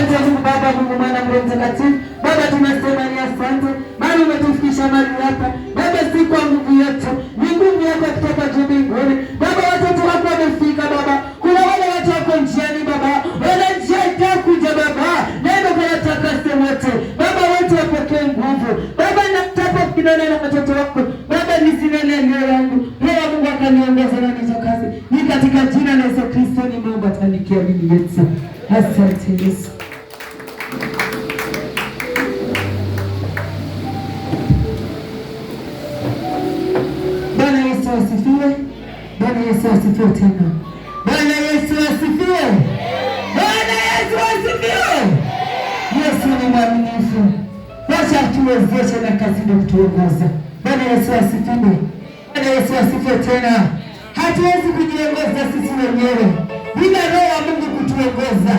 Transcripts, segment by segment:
Asante Mungu Baba, Mungu Mwana, Mungu Mtakatifu. Baba tunasema ni asante, maana umetufikisha mahali hapa. Baba si kwa nguvu yetu, ni nguvu yako kutoka juu mbinguni. Baba watoto wako wamefika Baba. Kuna wale watu wako njiani Baba, wanajia kuja Baba. Nenda kwa watakase wote. Baba wote wapokee nguvu. Baba nataka kinene na watoto wako. Baba nisinene leo yangu. Roho Mungu akaniongoza na nitakaze. Ni katika jina la Yesu Kristo nimeomba tanikia mimi Yesu. Asante Yesu. Bwana Yesu asifiwe. Bwana Yesu asifiwe tena. Bwana Yesu asifiwe. Bwana Yesu asifiwe. Yesu ni mwaminifu. Wacha tuwezeshe na kazi ndio kutuongoza. Bwana Yesu asifiwe. Bwana Yesu asifiwe tena. Hatuwezi kujiongoza sisi wenyewe bila Roho wa Mungu kutuongoza.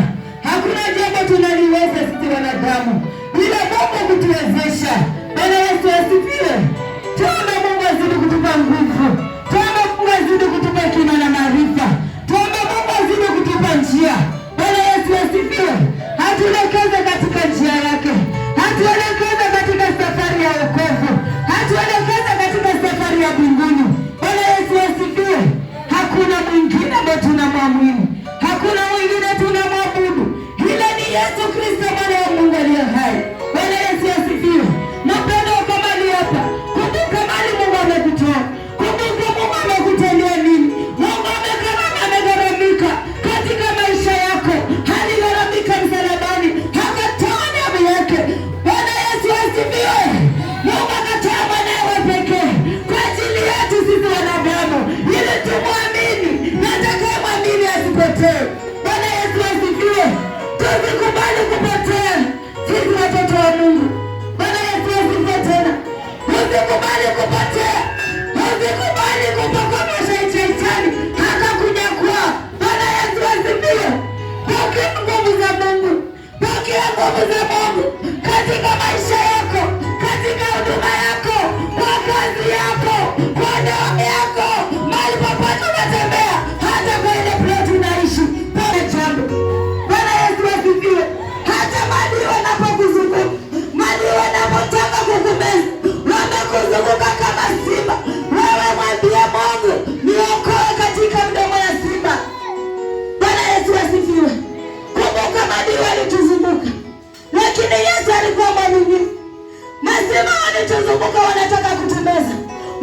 Hakuna jambo tunaliweza sisi wanadamu bila Mungu kutuwezesha. Bwana Yesu asifiwe. Tuombe Mungu azidi kutupa nguvu. Tuombe Mungu azidi kutupa hekima na maarifa. Tuombe Mungu azidi kutupa njia. Bwana Yesu asifiwe. Hatuelekeze katika njia yake. Hatuelekeze katika safari ya wokovu. Hatuelekeze katika safari ya mbinguni. Bwana Yesu asifiwe. Hakuna mwingine ambaye tunamwamini. Hakuna mwingine tunamwabudu. Ila ni Yesu Kristo Mwana wa Mungu aliye hai. Bwana Yesu asifiwe. Napenda kama ni hapa. Kumbuka mali Mungu amekutoa. Kumbuka Mungu amekutendea nini. Mungu amegharamika katika maisha yako. Aligharamika msalabani. Akatoa damu yake. Bwana Yesu asifiwe. Mungu akatoa mwanawe pekee kwa ajili yetu sisi wanadamu. Ili tumwamini na atakayemwamini asipotee. Bwana Yesu asifiwe. Tusikubali kupotea sisi watoto wa Mungu. Bwana Yesu asifiwe tena. Usikubali kupotea. Usikubali kupokonywa shetani hata kuja kwa. Bwana Yesu asifiwe. Pokea nguvu za Mungu. Pokea nguvu za Mungu katika maisha yako, katika huduma yako, kwa kazi yako, kwa ndoa yako, mahali popote unatembea, hata kwa ile plot unaishi. Pole jambo. Bwana Yesu asifiwe. Hata mali wanapokuzunguka, mali wanapotaka kukumeza, wamekuzunguka kama simba, wewe mwambie Mungu niokoe katika mdomo ya simba. Bwana Yesu asifiwe. Kumbuka mali walituzunguka, lakini Yesu alikuwa mwaminifu. Masimba walituzunguka wanataka kutumeza.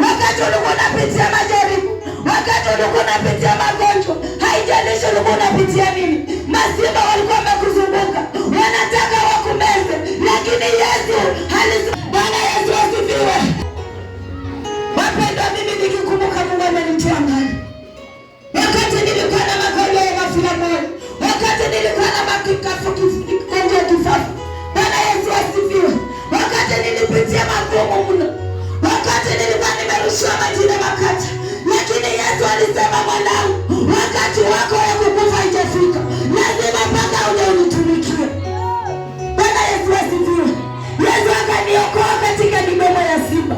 Wakati ulikuwa unapitia majaribu, wakati ulikuwa unapitia magonjwa, haijalishi ulikuwa unapitia nini, masimba walikuwa wamekuzunguka wanataka wakumeze, lakini Yesu Bwana Yesu asifiwe. Wapendwa, mimi nikikumbuka Mungu amenitia mbali. Wakati nilikuwa na magonjwa ya ghafla moyo, wakati nilikuwa na magonjwa ya kifafa. Bwana Yesu asifiwe. Wakati nilipitia magumu mno, wakati nilikuwa nimerushiwa majina makata, lakini Yesu alisema, mwanangu, wakati wako ya kukufa haijafika, lazima mpaka uje unitumikie. Bwana Yesu asifiwe. Yesu akaniokoa katika midomo ya simba.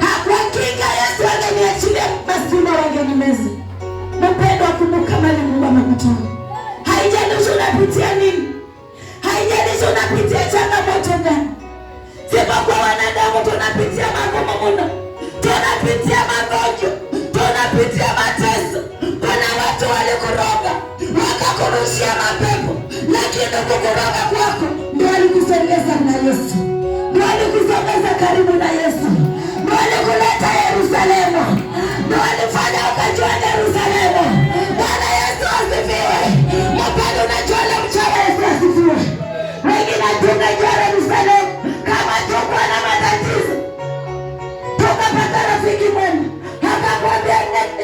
Hakika Yesu angeniachilia masimba wangenimeza. Mpendwa, kumbuka mali Mungu amekutoa. Haijalishi unapitia nini, haijalishi unapitia changamoto gani. Sema kwa wanadamu tunapitia magumu mno, tunapitia magonjwa, tunapitia mateso. Kuna watu walikuroga, wakakurushia mapepo, lakini kukuroga kwako ndio alikusongeza na Yesu, ndio alikusongeza karibu na Yesu, ndio alikuleta Yerusalemu, ndio alifanya ukajua Yerusalemu. Bwana Yesu asifiwe. Mpaka unajua leo mchana Yesu asifiwe. Wengine tunajua Yerusalemu kama tuko na matatizo. Tukapata rafiki mwema akakwambia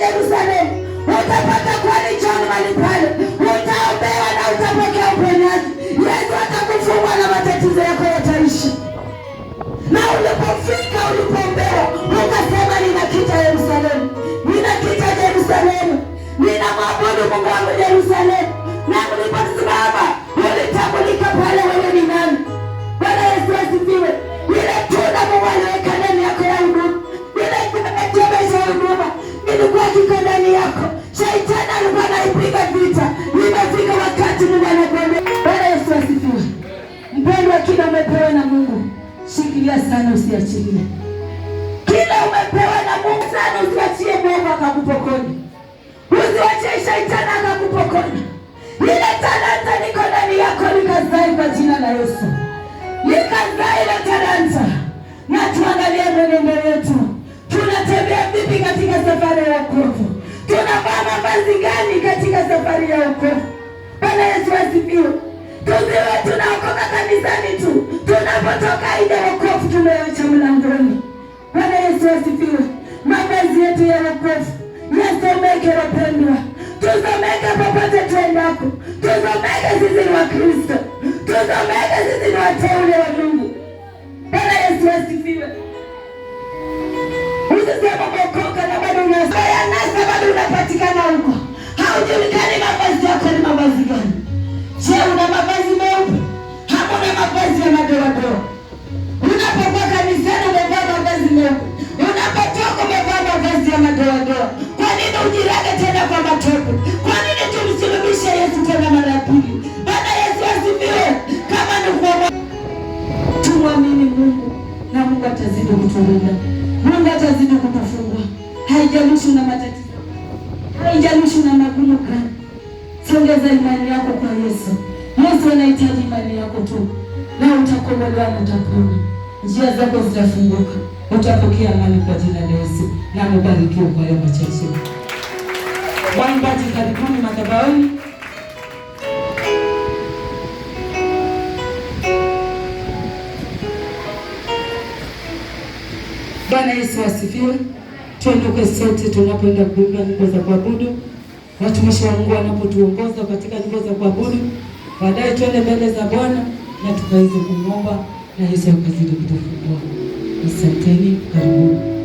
Yerusalemu utapata kwani John mahali pale, utaombewa na utapokea uponyaji. Yesu atakufungua na matatizo yako yataishi. Na ulipofika, ulipoombewa, ukasema ninakita Yerusalemu, ninakita Yerusalemu, ninamwabudu Mungu wangu Yerusalemu. Na uliposimama ulitambulika pale wewe ni nani. Bwana Yesu asifiwe. Ile tunda Mungu aliweka ndani yako ya huduma, ile kimebeba huduma ilikuwa kiko ndani yako. Shetani alikuwa anaipiga vita. Imefika wakati Mungu anakuambia. Bwana Yesu Mpendwa, kila umepewa na Mungu shikilia sana, usiachilie. Kila umepewa na Mungu sana, usiachie Mungu akakupokonya. Usiache shetani akakupokonya. Ile talanta niko ndani yako likazae kwa jina la Yesu. Likazae ile talanta. Na tuangalie mwenendo wetu. Tunatembea vipi katika safari ya wokovu? Tunavaa mavazi gani katika safari ya wokovu? Bwana Yesu asifiwe. Tusiwe tunaokoka kanisani tu, tunapotoka nje wokovu tumeacha mlangoni. Bwana Yesu asifiwe. Mavazi yetu ya wokovu yasomeke wapendwa. Tusomeke popote tuendako. Tusomeke sisi ni Wakristo. Tusomeke sisi ni wateule wa Mungu. Bwana Yesu asifiwe. Usisema umeokoka na bado unasaya nasa bado unapatikana huko. Haujulikani mavazi yako ni mavazi gani. Je, una mavazi meupe? Hamuna mavazi ya madoadoa. Unapokuwa kanisani umevaa mavazi meupe. Unapotoka umevaa mavazi ya madoadoa. Kwa nini ujirage tena kwa matope? Kwa nini tumsulubishe Yesu tena mara ya pili? Bwana Yesu asifiwe. Kama ni kwa tumwamini Mungu na Mungu atazidi kutulinda. Mungu atazidi kutufungua. Haijalishi una matatizo. Haijalishi una magumu gani. Songeza imani yako kwa Yesu. Yesu anahitaji imani yako tu. Na utakombolewa na utapona. Njia zako zitafunguka. Utapokea amani kwa jina la Yesu. Na mbarikiwe kwa hayo machache. Waimbaji karibuni madhabahuni. Bwana Yesu asifiwe. Tuondoke sote tunapoenda kuimba nyimbo za kuabudu. Watumishi wa Mungu wanapotuongoza katika nyimbo za kuabudu, baadaye twende mbele za Bwana na tukaweze kumwomba na Yesu akazidi kutufungua. Asanteni, karibuni.